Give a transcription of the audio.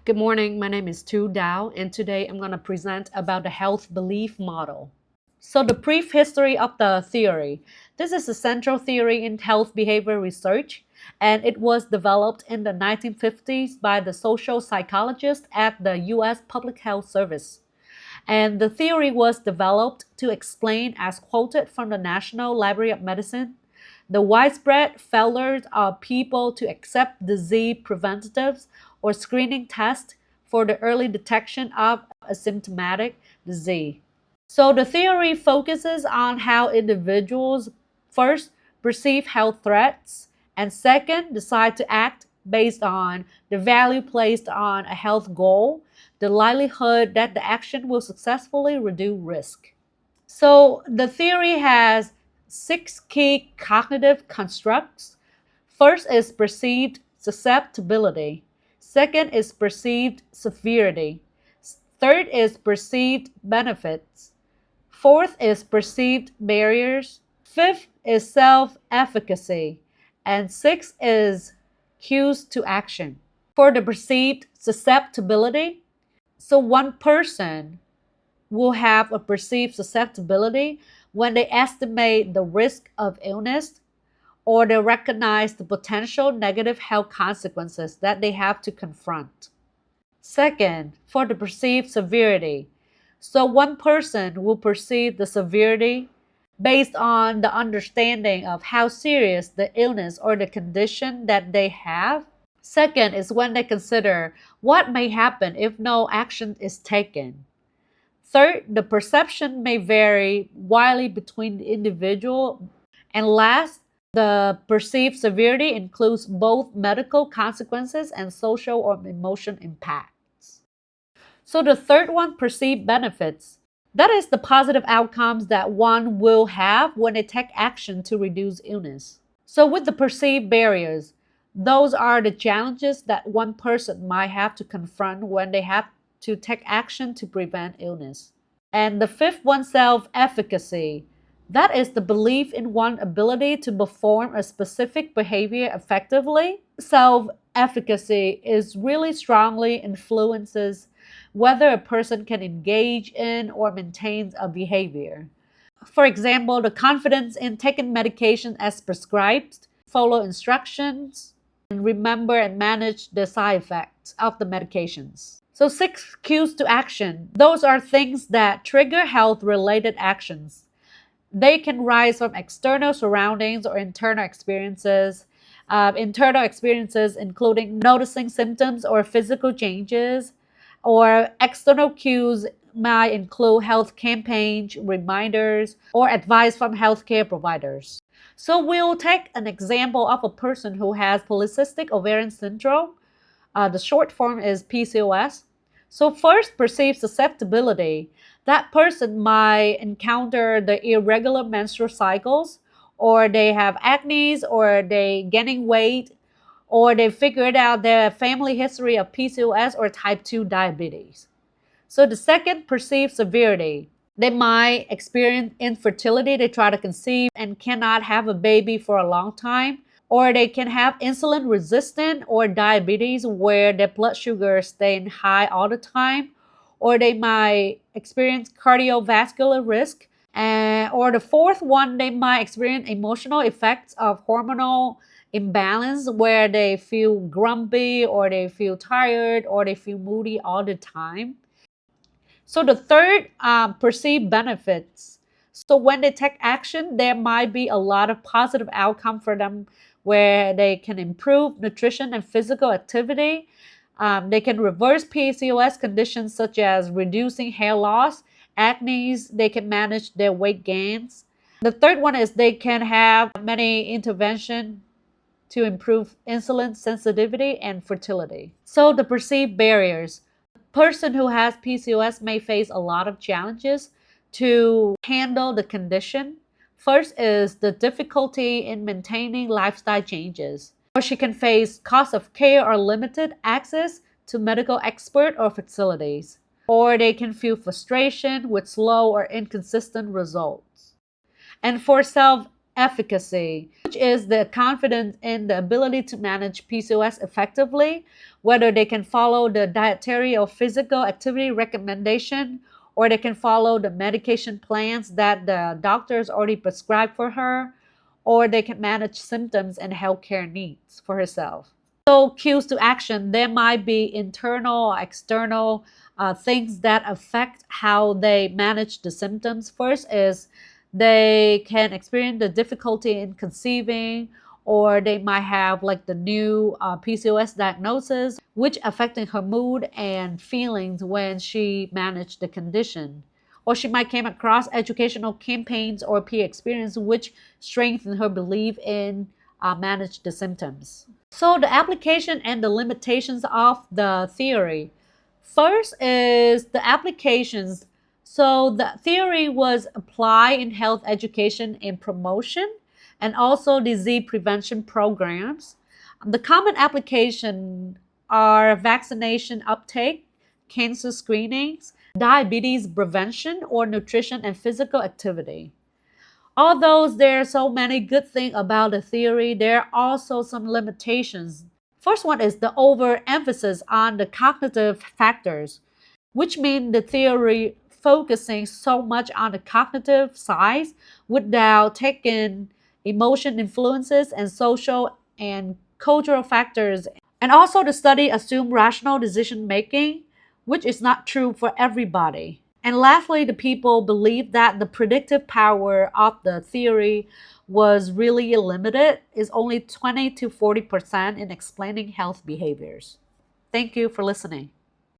Good morning, my name is Tu Dao, and today I'm going to present about the health belief model. So the brief history of the theory. This is a central theory in health behavior research, and it was developed in the 1950s by the social psychologist at the U.S. Public Health Service. And the theory was developed to explain, as quoted from the National Library of Medicine, the widespread failure of people to accept disease preventatives or screening tests for the early detection of asymptomatic disease. So the theory focuses on how individuals first perceive health threats and second decide to act based on the value placed on a health goal, the likelihood that the action will successfully reduce risk. So the theory has 6 key cognitive constructs. First is perceived susceptibility. Second is perceived severity. Third is perceived benefits. Fourth is perceived barriers. Fifth is self-efficacy. And sixth is cues to action. For the perceived susceptibility, so one person will have a perceived susceptibility when they estimate the risk of illness or they recognize the potential negative health consequences that they have to confront. Second, for the perceived severity. So one person will perceive the severity based on the understanding of how serious the illness or the condition that they have. Second is when they consider what may happen if no action is taken. Third, the perception may vary widely between the individual. And last, the perceived severity includes both medical consequences and social or emotional impacts. So the third one, perceived benefits. That is the positive outcomes that one will have when they take action to reduce illness. So with the perceived barriers, those are the challenges that one person might have to confront when they have to take action to prevent illness. And the fifth one, self-efficacy. That is the belief in one's ability to perform a specific behavior effectively. Self-efficacy is really strongly influences whether a person can engage in or maintain a behavior. For example, the confidence in taking medication as prescribed, follow instructions, and remember and manage the side effects of the medications. So 6 cues to action. Those are things that trigger health-related actions. They can rise from external surroundings or internal experiences. Internal experiences including noticing symptoms or physical changes, or external cues might include health campaigns, reminders, or advice from healthcare providers. So we'll take an example of a person who has polycystic ovarian syndrome. The short form is PCOS. So first, perceived susceptibility. That person might encounter the irregular menstrual cycles, or they have acne, or they gaining weight, or they figured out their family history of PCOS or type 2 diabetes. So the second, perceived severity. They might experience infertility. They try to conceive and cannot have a baby for a long time. Or they can have insulin resistant or diabetes where their blood sugar is staying high all the time. Or they might experience cardiovascular risk. Or the fourth one, they might experience emotional effects of hormonal imbalance where they feel grumpy or they feel tired or they feel moody all the time. So the third, perceived benefits. So when they take action, there might be a lot of positive outcome for them where they can improve nutrition and physical activity. They can reverse PCOS conditions such as reducing hair loss, acne. They can manage their weight gains. The third one is they can have many interventions to improve insulin sensitivity and fertility. So the perceived barriers. A person who has PCOS may face a lot of challenges to handle the condition. First is the difficulty in maintaining lifestyle changes. Or she can face cost of care or limited access to medical expert or facilities. Or they can feel frustration with slow or inconsistent results. And for self efficacy, which is the confidence in the ability to manage PCOS effectively, whether they can follow the dietary or physical activity recommendation, or they can follow the medication plans that the doctors already prescribed for her, or they can manage symptoms and healthcare needs for herself. So, cues to action, there might be internal or external things that affect how they manage the symptoms. First is they can experience the difficulty in conceiving, or they might have like the new PCOS diagnosis, which affecting her mood and feelings when she managed the condition. Or she might came across educational campaigns or peer experience which strengthen her belief in manage the symptoms. So the application and the limitations of the theory. First is the applications. So the theory was applied in health education and promotion and also disease prevention programs. The common application are vaccination uptake, cancer screenings, diabetes prevention, or nutrition and physical activity. Although there are so many good things about the theory, there are also some limitations. First one is the overemphasis on the cognitive factors, which means the theory focusing so much on the cognitive side without taking emotion influences and social and cultural factors. And also the study assumed rational decision making, which is not true for everybody. And lastly, the people believe that the predictive power of the theory was really limited, is only 20 to 40% in explaining health behaviors. Thank you for listening.